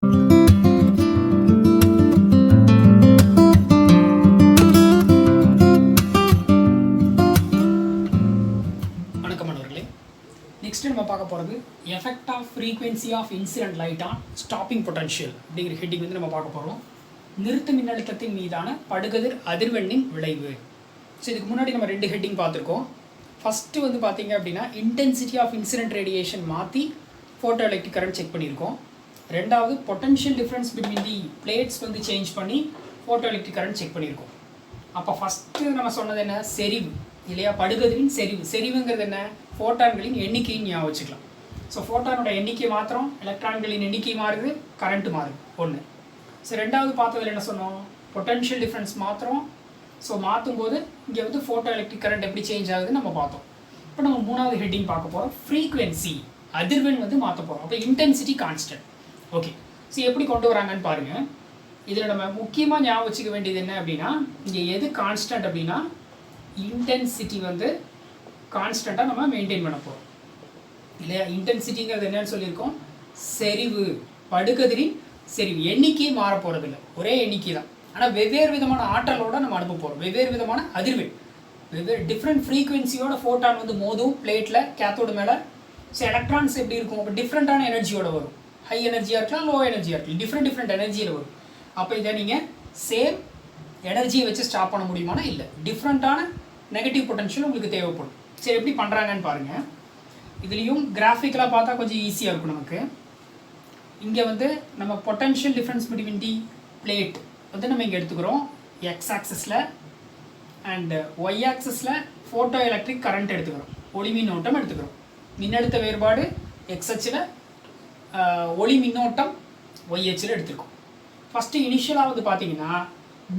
Next நம்ம பார்க்க போகிறது effect of frequency of incident light on stopping potential அப்படிங்கிற ஹெட்டிங் வந்து நம்ம பார்க்க போகிறோம். நிறுத்த மின்னழுத்தத்தின் மீதான படுகதிர் அதிர்வெண்ணின் விளைவு. ஸோ இதுக்கு முன்னாடி நம்ம 2 ஹெட்டிங் பார்த்துருக்கோம். ஃபஸ்ட்டு வந்து பார்த்தீங்க அப்படின்னா இன்டென்சிட்டி ஆஃப் இன்சிடென்ட் ரேடியேஷன் மாற்றி ஃபோட்டோ எலக்ட்ரிக் கரண்ட் செக் பண்ணியிருக்கோம். ரெண்டாவது potential difference between the plates வந்து சேஞ்ச் பண்ணி ஃபோட்டோ எலக்ட்ரிக் கரண்ட் செக் பண்ணியிருக்கோம். அப்போ ஃபஸ்ட்டு நம்ம சொன்னது என்ன? செறிவு இல்லையா? படுகதிரின் செறிவு. செறிவுங்கிறது என்ன? ஃபோட்டான்களின் எண்ணிக்கையும் ஞாபகம் வச்சுக்கலாம். ஸோ ஃபோட்டானோட எண்ணிக்கை மாத்திரம், எலக்ட்ரான்களின் எண்ணிக்கை மாறுது, கரண்ட்டு மாறுது ஒன்று. ஸோ ரெண்டாவது பார்த்ததில் என்ன சொன்னோம்? பொட்டன்ஷியல் டிஃப்ரென்ஸ் மாத்திரம். ஸோ மாற்றும் போது இங்கே வந்து ஃபோட்டோ எலக்ட்ரிக் கரண்ட் எப்படி சேஞ்ச் ஆகுதுன்னு நம்ம பார்த்தோம். இப்போ நம்ம 3வது ஹெட்டிங் பார்க்க போகிறோம். ஃப்ரீக்வன்சி, அதிர்வெண் வந்து மாற்ற போகிறோம். அப்போ இன்டென்சிட்டி கான்ஸ்டன்ட். ஓகே, ஸோ எப்படி கொண்டு வராங்கன்னு பாருங்கள். இதில் நம்ம முக்கியமாக ஞாபகம் வச்சுக்க வேண்டியது என்ன அப்படின்னா, இங்கே எது கான்ஸ்டன்ட் அப்படின்னா இன்டென்சிட்டி வந்து கான்ஸ்டண்ட்டாக நம்ம மெயின்டைன் பண்ண போகிறோம் இல்லையா? இன்டென்சிட்டிங்கிறது என்னன்னு சொல்லியிருக்கோம்? செறிவு, படுகதிரின் செறிவு. எண்ணிக்கை மாற போகிறது இல்லை, ஒரே எண்ணிக்கை தான். ஆனால் வெவ்வேறு விதமான ஆற்றலோடு நம்ம அனுப்ப போகிறோம், வெவ்வேறு விதமான அதிர்வெண், வெவ்வேறு டிஃப்ரெண்ட் ஃப்ரீக்வன்சியோட ஃபோட்டான் வந்து மோதும் பிளேட்டில், கேத்தோடு மேலே. ஸோ எலக்ட்ரான்ஸ் எப்படி இருக்கும்? அப்போ டிஃப்ரெண்ட்டான எனர்ஜியோட வரும். ஹை எனர்ஜியாக இருக்கலாம், லோ எனர்ஜியாக இருக்கலாம், டிஃப்ரெண்ட் எனர்ஜியில் வரும். அப்போ இதை நீங்கள் சேம் எனர்ஜியை வச்சு ஸ்டாப் பண்ண முடியுமானா இல்லை, டிஃப்ரெண்ட்டான நெகட்டிவ் பொட்டன்ஷியல் உங்களுக்கு தேவைப்படும். சரி, எப்படி பண்ணுறாங்கன்னு பாருங்கள். இதுலேயும் கிராஃபிக்கலாக பார்த்தா கொஞ்சம் ஈஸியாக இருக்கும் நமக்கு. இங்கே வந்து நம்ம potential difference between the plate வந்து நம்ம இங்கே எடுத்துக்கிறோம் எக்ஸ் ஆக்சஸில், அண்டு ஒய் ஆக்சஸில் ஃபோட்டோ எலக்ட்ரிக் கரண்ட் எடுத்துக்கிறோம், ஒளி மின்னோட்டம் எடுத்துக்கிறோம். மின்னழுத்த வேறுபாடு எக்ஸ் அச்சில், ஒளி மின்னோட்டம் ஒய் அச்சில் எடுத்துருக்கோம். ஃபஸ்ட்டு இனிஷியலாக வந்து பார்த்தீங்கன்னா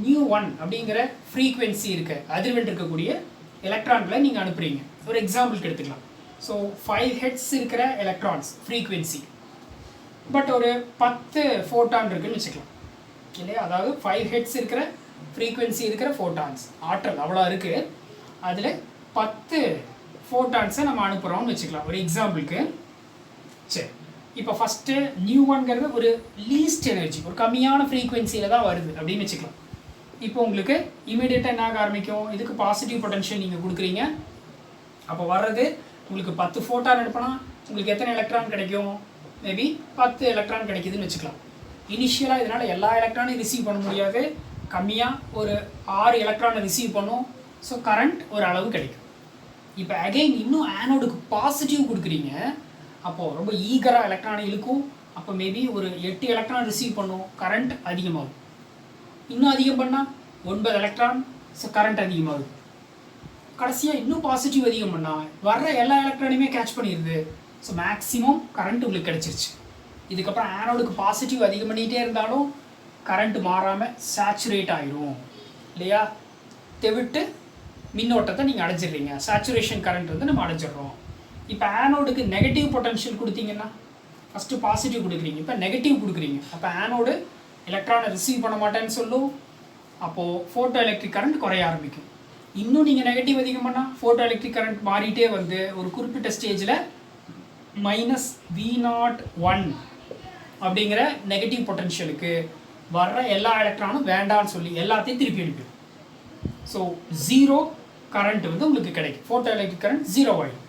μ1 அப்படிங்கிற ஃப்ரீக்வன்சி இருக்க அதிர்வெண் இருக்கக்கூடிய எலக்ட்ரான்களை நீங்கள் அனுப்புகிறீங்க. ஒரு எக்ஸாம்பிளுக்கு எடுத்துக்கலாம். ஸோ 5 ஹெட்ஸ் இருக்கிற எலக்ட்ரான்ஸ் ஃப்ரீக்வன்சி, பட் ஒரு 10 ஃபோட்டான் இருக்குன்னு வச்சுக்கலாம் இல்லையா? அதாவது 5 ஹெட்ஸ் இருக்கிற ஃப்ரீக்வன்சி இருக்கிற ஃபோட்டான்ஸ் ஆற்றல் அவ்வளோ இருக்குது. அதில் 10 ஃபோட்டான்ஸை நம்ம அனுப்புகிறோம்னு வச்சுக்கலாம் ஒரு எக்ஸாம்பிளுக்கு. சரி, இப்போ ஃபஸ்ட்டு μ1ங்கிறது ஒரு லீஸ்ட் எனர்ஜி, ஒரு கம்மியான ஃப்ரீக்வன்சியில் தான் வருது அப்படின்னு வச்சுக்கலாம். இப்போ உங்களுக்கு இமீடியட்டாக என்ன ஆக ஆரம்பிக்கும்? இதுக்கு பாசிட்டிவ் பொட்டன்ஷியல் நீங்கள் கொடுக்குறீங்க. அப்போ வர்றது உங்களுக்கு 10 ஃபோட்டான் அனுப்பினா உங்களுக்கு எத்தனை எலக்ட்ரான் கிடைக்கும்? மேபி 10 எலக்ட்ரான் கிடைக்குதுன்னு வச்சுக்கலாம். இனிஷியலாக இதனால் எல்லா எலக்ட்ரானையும் ரிசீவ் பண்ண முடியாது, கம்மியாக ஒரு 6 எலக்ட்ரானை ரிசீவ் பண்ணும். ஸோ கரண்ட் ஒரு அளவு கிடைக்கும். இப்போ அகைன் இன்னும் ஆனோடுக்கு பாசிட்டிவ் கொடுக்குறீங்க. அப்போது ரொம்ப ஈகராக எலக்ட்ரானை இழுக்கும். அப்போ மேபி ஒரு 8 எலக்ட்ரான் ரிசீவ் பண்ணும், கரண்ட் அதிகமாகும். இன்னும் அதிகம் பண்ணால் 9 எலக்ட்ரான், ஸோ கரண்ட் அதிகமாகுது. கடைசியாக இன்னும் பாசிட்டிவ் அதிகம் பண்ணால் வர்ற எல்லா எலக்ட்ரானையுமே கேட்ச் பண்ணிடுது. ஸோ மேக்ஸிமம் கரண்ட் உங்களுக்கு கிடச்சிருச்சு. இதுக்கப்புறம் ஆனோடுக்கு பாசிட்டிவ் அதிகம் பண்ணிகிட்டே இருந்தாலும் கரண்ட்டு மாறாமல் சேச்சுரேட் ஆகிடும் இல்லையா? தெவிட்டு மின்னோட்டத்தை நீங்கள் அடைஞ்சிடுறீங்க. சேச்சுரேஷன் கரண்ட் வந்து நம்ம அடைஞ்சிடுறோம். இப்போ ஆனோடுக்கு நெகட்டிவ் பொட்டன்ஷியல் கொடுத்தீங்கன்னா, ஃபஸ்ட்டு பாசிட்டிவ் கொடுக்குறீங்க, இப்போ நெகட்டிவ் கொடுக்குறீங்க. அப்போ ஆனோடு எலக்ட்ரானை ரிசீவ் பண்ண மாட்டேன்னு சொல்லும். அப்போது ஃபோட்டோ எலக்ட்ரிக் கரண்ட் குறைய ஆரம்பிக்கும். இன்னும் நீங்கள் நெகட்டிவ் அதிகம் பண்ணால் ஃபோட்டோ எலக்ட்ரிக் கரண்ட் மாறிட்டே வந்து ஒரு குறிப்பிட்ட ஸ்டேஜில் -V01 அப்படிங்கிற நெகட்டிவ் பொட்டன்ஷியலுக்கு வர்ற எல்லா எலக்ட்ரானும் வேண்டான்னு சொல்லி எல்லாத்தையும் திருப்பி அனுப்பிடும். ஸோ 0 கரண்ட் வந்து உங்களுக்கு கிடைக்கும். ஃபோட்டோ எலக்ட்ரிக் கரண்ட் 0 ஆகிடும்.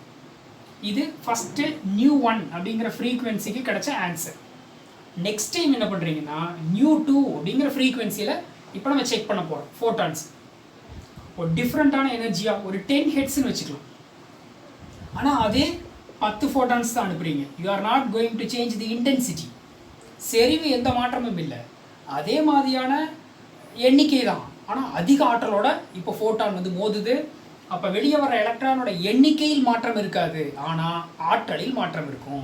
இது ஃபஸ்ட்டு μ1 அப்படிங்கிற ஃப்ரீக்வன்சிக்கு கிடைச்ச ஆன்சர். நெக்ஸ்ட் டைம் என்ன பண்ணுறீங்கன்னா μ2 அப்படிங்கிற ஃப்ரீக்வன்சியில் இப்போ நம்ம செக் பண்ண போகிறோம் ஃபோட்டான்ஸ். ஒரு டிஃப்ரெண்ட்டான எனர்ஜியாக ஒரு 10 ஹெட்ஸ்ன்னு வச்சுக்கலாம். ஆனால் அதே 10 ஃபோட்டான்ஸ் தான் அனுப்புகிறீங்க. You are not going to change the intensity. செறிவு எந்த மாற்றமும் இல்லை, அதே மாதிரியான எண்ணிக்கை தான். ஆனால் அதிக ஆற்றலோட இப்போ ஃபோட்டான் வந்து மோதுது. அப்போ வெளியே வர எலக்ட்ரானோட எண்ணிக்கையில் மாற்றம் இருக்காது, ஆனால் ஆற்றலில் மாற்றம் இருக்கும்.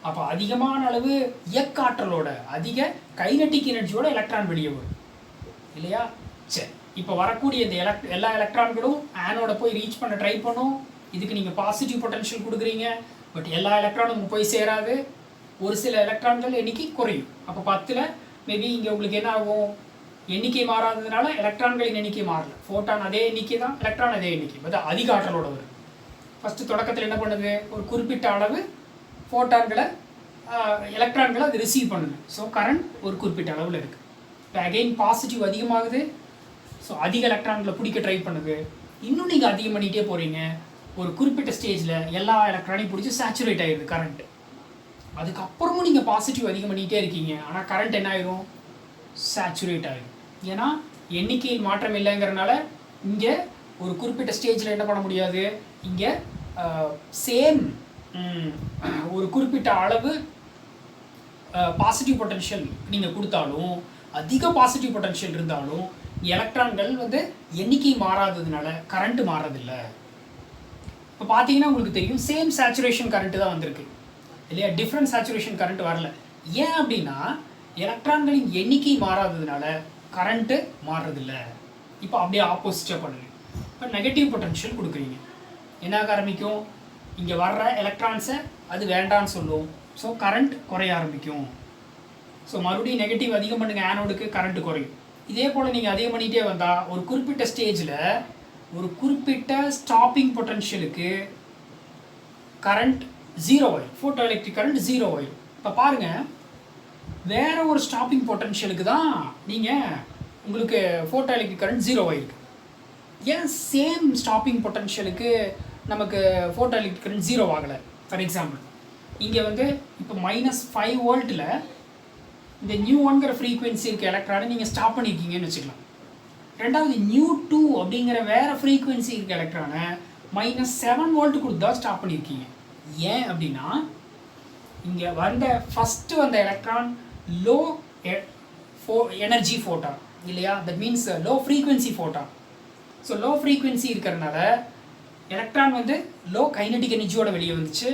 அப்போ அதிகமான அளவு இயக்க ஆற்றலோட, அதிக கைனட்டிக் எனர்ஜியோட எலக்ட்ரான் வெளியே வரும் இல்லையா? சரி, இப்போ வரக்கூடிய இந்த எல்லா எலக்ட்ரான்களும் ஆனோட போய் ரீச் பண்ண ட்ரை பண்ணும். இதுக்கு நீங்கள் பாசிட்டிவ் பொட்டன்ஷியல் கொடுக்குறீங்க, பட் எல்லா எலக்ட்ரானும் போய் சேராது. ஒரு சில எலக்ட்ரான்கள் எண்ணிக்கை குறையும். அப்போ 10ல் மேபி இங்கே உங்களுக்கு என்ன ஆகும்? எண்ணிக்கை மாறாததுனால எலக்ட்ரான்களின் எண்ணிக்கை மாறல, ஃபோட்டான் அதே எண்ணிக்கை தான், எலக்ட்ரான் அதே எண்ணிக்கை, அது அதிக ஆற்றலோட வரும். ஃபஸ்ட்டு தொடக்கத்தில் என்ன பண்ணுது? ஒரு குறிப்பிட்ட அளவு ஃபோட்டான்களை எலக்ட்ரான்களை அது ரிசீவ் பண்ணுது. ஸோ கரண்ட் ஒரு குறிப்பிட்ட அளவில் இருக்குது. இப்போ அகெயின் பாசிட்டிவ் அதிகமாகுது, ஸோ அதிக எலக்ட்ரான்களை பிடிக்க ட்ரை பண்ணுது. இன்னும் நீங்கள் அதிகம் பண்ணிகிட்டே போகிறீங்க, ஒரு குறிப்பிட்ட ஸ்டேஜில் எல்லா எலக்ட்ரானையும் பிடிச்சி சேச்சுரேட் ஆகிடுது கரண்ட்டு. அதுக்கப்புறமும் நீங்கள் பாசிட்டிவ் அதிகம் பண்ணிகிட்டே இருக்கீங்க, ஆனால் கரண்ட் என்ன ஆயிரும்? சேச்சுரேட் ஆகிடும். ஏன்னா எண்ணிக்கையில் மாற்றம் இல்லைங்கிறனால இங்கே ஒரு குறிப்பிட்ட ஸ்டேஜில் என்ன பண்ண முடியாது, இங்கே சேம் ஒரு குறிப்பிட்ட அளவு பாசிட்டிவ் பொட்டன்ஷியல் நீங்கள் கொடுத்தாலும், அதிக பாசிட்டிவ் பொட்டன்ஷியல் இருந்தாலும் எலக்ட்ரான்கள் வந்து எண்ணிக்கை மாறாததுனால கரண்ட்டு மாறதில்லை. இப்போ பார்த்தீங்கன்னா உங்களுக்கு தெரியும், சேம் சேச்சுரேஷன் கரண்ட்டு தான் வந்திருக்கு இல்லையா, டிஃப்ரெண்ட் சேச்சுரேஷன் கரண்ட் வரல. ஏன் அப்படின்னா எலக்ட்ரான்களின் எண்ணிக்கை மாறாததுனால கரண்ட்டு மாறுறதில்லை. இப்போ அப்படியே ஆப்போசிட்டாக பண்ணுங்க. இப்போ நெகட்டிவ் பொட்டன்ஷியல் கொடுக்குறீங்க, என்ன ஆரம்பிக்கும், இங்கே வர்ற எலக்ட்ரான்ஸை அது வேண்டான்னு சொல்லும். ஸோ கரண்ட் குறைய ஆரம்பிக்கும். ஸோ மறுபடியும் நெகட்டிவ் அதிகம் பண்ணுங்கள், ஆனோடுக்கு கரண்ட்டு குறையும். இதே போல் நீங்கள் அதிகம் பண்ணிகிட்டே வந்தால் ஒரு குறிப்பிட்ட ஸ்டேஜில் ஒரு குறிப்பிட்ட ஸ்டாப்பிங் பொட்டன்ஷியலுக்கு கரண்ட் ஜீரோ ஆயிடும், ஃபோட்டோ எலக்ட்ரிக் கரண்ட் ஜீரோ ஆயிடும். இப்போ பாருங்கள், வேறு ஒரு ஸ்டாப்பிங் பொட்டன்ஷியலுக்கு தான் நீங்கள் உங்களுக்கு ஃபோட்டோ எலக்ட்ரிக் கரண்ட் ஜீரோ ஆயிருக்கு. ஏன் சேம் ஸ்டாப்பிங் பொட்டன்ஷியலுக்கு நமக்கு ஃபோட்டோ எலக்ட்ரிக் கரண்ட் ஜீரோ ஆகலை? ஃபார் எக்ஸாம்பிள் இங்கே வந்து இப்போ -5 வோல்ட்டில் இந்த நியூ1ங்கிற ஃப்ரீக்வன்சி இருக்க எலக்ட்ரானை நீங்கள் ஸ்டாப் பண்ணியிருக்கீங்கன்னு வச்சுக்கலாம். ரெண்டாவது நியூ2 அப்படிங்கிற வேறு ஃப்ரீக்வன்சி இருக்க எலக்ட்ரானை -7 வோல்ட் கொடுத்து தான் ஸ்டாப் பண்ணியிருக்கீங்க. ஏன் அப்படின்னா இங்கே ஃபஸ்ட்டு வந்த எலக்ட்ரான் லோ எனர்ஜி ஃபோட்டான் இல்லையா, that means low frequency photon. So low frequency இருக்கிறதுனால எலக்ட்ரான் வந்து லோ கைனடிக் எனர்ஜியோட வெளியே வந்துச்சு,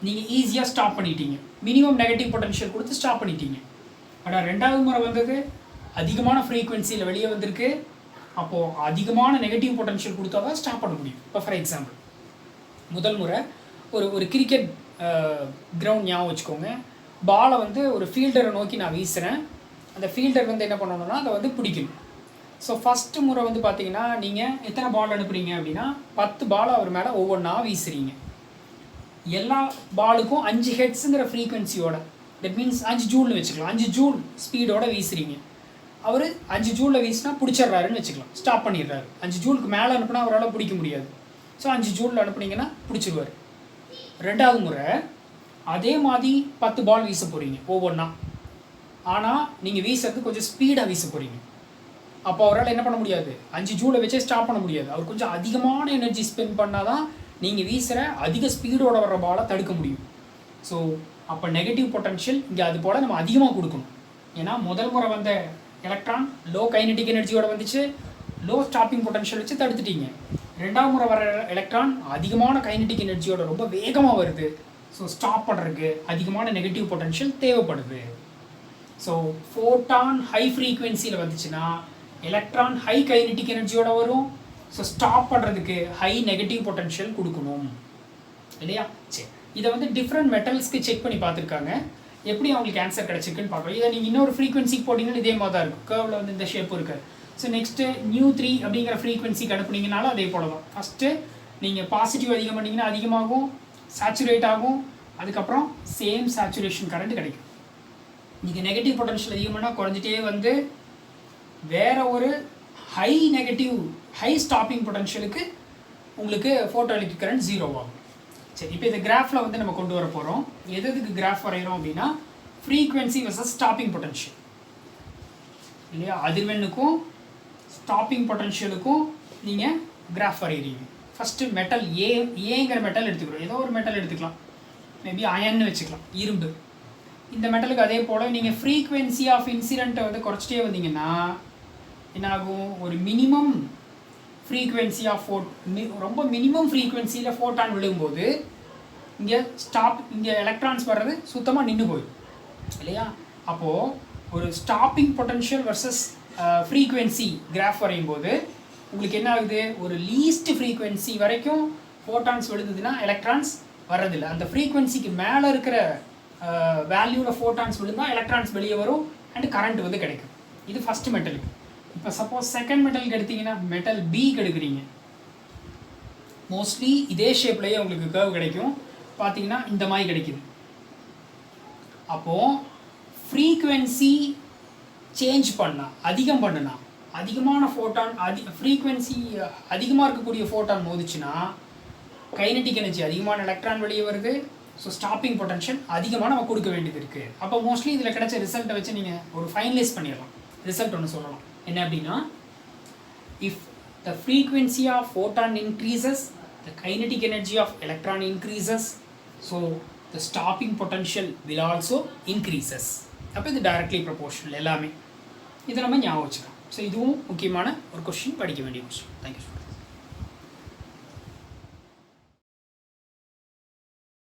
நீங்கள் ஈஸியாக ஸ்டாப் பண்ணிட்டீங்க, மினிமம் நெகட்டிவ் பொட்டன்ஷியல் கொடுத்து ஸ்டாப் பண்ணிட்டீங்க. ஆனால் ரெண்டாவது முறை வந்தது அதிகமான ஃப்ரீக்வன்சியில் வெளியே வந்திருக்கு, அப்போது அதிகமான நெகட்டிவ் பொட்டன்ஷியல் கொடுத்தா தான் ஸ்டாப் பண்ண முடியும். இப்போ ஃபார் எக்ஸாம்பிள் முதல் முறை ஒரு கிரிக்கெட் கிரவுண்ட் ஞாபகம் வச்சுக்கோங்க, பாலை வந்து ஒரு ஃபீல்டரை நோக்கி நான் வீசுகிறேன், அந்த ஃபீல்டர் வந்து என்ன பண்ணணும்னா அதை வந்து பிடிக்கணும். ஸோ ஃபஸ்ட்டு முறை வந்து பார்த்தீங்கன்னா நீங்கள் எத்தனை பால் அனுப்புகிறீங்க அப்படின்னா 10 பால் அவர் மேலே ஒவ்வொன்றா வீசுகிறீங்க. எல்லா பாலுக்கும் 5 ஹெட்ஸுங்கிற ஃப்ரீக்வன்சியோட, தட் மீன்ஸ் 5 ஜூல்னு வச்சுக்கலாம், 5 ஜூல் ஸ்பீடோட வீசுகிறீங்க. அவர் 5 ஜூலில் வீசினா பிடிச்சிட்றாருன்னு வச்சுக்கலாம், ஸ்டாப் பண்ணிடுறாரு. 5 ஜூலுக்கு மேலே அனுப்புனா அவரால் பிடிக்க முடியாது. ஸோ 5 ஜூலில் அனுப்புனீங்கன்னா பிடிச்சிடுவார். ரெண்டாவது முறை அதே மாதிரி 10 பால் வீச போகிறீங்க ஒவ்வொன்றா, ஆனால் நீங்கள் வீசுறது கொஞ்சம் ஸ்பீடாக வீச போகிறீங்க. அப்போ அவரால் என்ன பண்ண முடியாது, 5 ஜூலை வச்சே ஸ்டாப் பண்ண முடியாது. அவர் கொஞ்சம் அதிகமான எனர்ஜி ஸ்பெண்ட் பண்ணால் தான் நீங்கள் வீசுகிற அதிக ஸ்பீடோட வர்ற பாலை தடுக்க முடியும். ஸோ அப்போ நெகட்டிவ் பொட்டன்ஷியல் இங்கே அது போல் நம்ம அதிகமாக கொடுக்கணும். ஏன்னா முதல் முறை வந்த எலக்ட்ரான் லோ கைனடிக் எனர்ஜியோட வந்துச்சு, லோ ஸ்டாப்பிங் பொட்டன்ஷியல் வச்சு தடுத்துட்டீங்க. ரெண்டாவது முறை வர எலக்ட்ரான் அதிகமான கைனடிக் எனர்ஜியோட ரொம்ப வேகமாக வருது, ஸோ ஸ்டாப் பண்ணுறதுக்கு அதிகமான நெகட்டிவ் பொட்டன்ஷியல் தேவைப்படுது. ஸோ ஃபோட்டான் ஹை ஃப்ரீக்வன்சியில் வந்துச்சுன்னா எலக்ட்ரான் ஹை கைனடிக் எனர்ஜியோட வரும், ஸோ ஸ்டாப் பண்ணுறதுக்கு ஹை நெகட்டிவ் பொட்டன்ஷியல் கொடுக்கணும் இல்லையா. சரி, இதை வந்து டிஃப்ரெண்ட் மெட்டல்ஸ்க்கு செக் பண்ணி பார்த்துருக்காங்க, எப்படி அவங்களுக்கு ஆன்சர் கிடச்சிருக்குன்னு பார்க்குறோம். இதை நீங்கள் இன்னொரு ஃப்ரீக்வன்சிக்கு போட்டிங்கன்னா இதே மாதிரி தான் இருக்கும், கர்வில் வந்து இந்த ஷேப் இருக்குது. ஸோ நெக்ஸ்ட்டு நியூ3 அப்படிங்கிற ஃப்ரீக்வன்சிக்கு அனுப்புனீங்கனாலும் அதே போல தான். ஃபஸ்ட்டு நீங்கள் பாசிட்டிவ் அதிகம் பண்ணிங்கன்னா அதிகமாகும், சேச்சுரேட் ஆகும், அதுக்கப்புறம் சேம் சேச்சுரேஷன் கரண்ட் கிடைக்கும். நீங்கள் நெகட்டிவ் பொட்டன்ஷியல் அதிகம் பண்ணால் குறைஞ்சிட்டே வந்து வேறு ஒரு ஹை ஸ்டாப்பிங் பொட்டன்ஷியலுக்கு உங்களுக்கு ஃபோட்டோ எலக்ட்ரிக் கரண்ட் ஜீரோ ஆகும். சரி, இப்போ இந்த கிராஃபில் வந்து நம்ம கொண்டு வர போகிறோம். எதுக்கு கிராஃப் வரைகிறோம் அப்படின்னா ஃப்ரீக்வன்சி வெர்சஸ் ஸ்டாப்பிங் பொட்டன்ஷியல் இல்லையா, அதிர்வெண்ணுக்கும் ஸ்டாப்பிங் பொட்டன்ஷியலுக்கும் நீங்கள் கிராஃப் வரைகிறீங்க. ஃபஸ்ட்டு மெட்டல் ஏங்கிற மெட்டல் எடுத்துக்கிறோம், ஏதோ ஒரு மெட்டல் எடுத்துக்கலாம், மேபி அயன்னு வச்சுக்கலாம், இரும்பு. இந்த மெட்டலுக்கு அதே போல் நீங்கள் ஃப்ரீக்வன்சி ஆஃப் இன்சிடெண்ட்டை வந்து குறைச்சிட்டே வந்தீங்கன்னா என்னாகும், ஒரு மினிமம் ஃப்ரீக்வன்சி ஆஃப் ரொம்ப மினிமம் ஃப்ரீக்வன்சியில் ஃபோட்டான் விழுகும்போது இங்கே எலக்ட்ரான்ஸ் வர்றது சுத்தமாக நின்று போயிடும் இல்லையா. அப்போது ஒரு stopping potential versus frequency graph வரையும் போது உங்களுக்கு என்ன ஆகுது, ஒரு லீஸ்ட் ஃப்ரீக்வன்சி வரைக்கும் ஃபோட்டான்ஸ் விழுந்ததுன்னா எலக்ட்ரான்ஸ் வர்றதில்லை. அந்த ஃப்ரீக்வன்சிக்கு மேலே இருக்கிற வேல்யூவில் ஃபோட்டான்ஸ் விழுந்தால் எலக்ட்ரான்ஸ் வெளியே வரும் அண்ட் கரண்ட் வந்து கிடைக்கும். இது ஃபஸ்ட்டு மெட்டலுக்கு. இப்போ சப்போஸ் செகண்ட் மெட்டலுக்கு எடுத்திங்கன்னா மெட்டல் பிக்கு எடுக்கிறீங்க, மோஸ்ட்லி இதே ஷேப்லேயே உங்களுக்கு கர்வ் கிடைக்கும். பார்த்தீங்கன்னா இந்த மாதிரி கிடைக்குது. அப்போது ஃப்ரீக்குவென்சி சேஞ்ச் பண்ணால் அதிகம் பண்ணுனா அதிகமான ஃபோட்டான் ஃப்ரீக்குவென்சி அதிகமாக இருக்கக்கூடிய ஃபோட்டான் மோதிச்சுன்னா கைனட்டிக் எனர்ஜி அதிகமான எலக்ட்ரான் வெளியே வருது. ஸோ ஸ்டாப்பிங் பொட்டன்ஷியல் அதிகமாக நம்ம கொடுக்க வேண்டியது இருக்குது. அப்போ மோஸ்ட்லி இதில் கிடைச்ச ரிசல்ட்டை வச்சு நீங்கள் ஒரு ஃபைனலைஸ் பண்ணிடலாம். ரிசல்ட் ஒன்று சொல்லலாம். என்ன அப்படின்னா, if the frequency of photon increases, the kinetic energy of electron increases, so the stopping potential will also increases. அப்போ இது டைரக்ட்லி ப்ரொபோர்ஷனல் எல்லாமே. இதை நம்ம ஞாபகம் வச்சுக்கலாம். ஸோ இதுவும் முக்கியமான ஒரு கொஸ்டின், படிக்க வேண்டிய கொஸ்டின். தேங்க்யூ.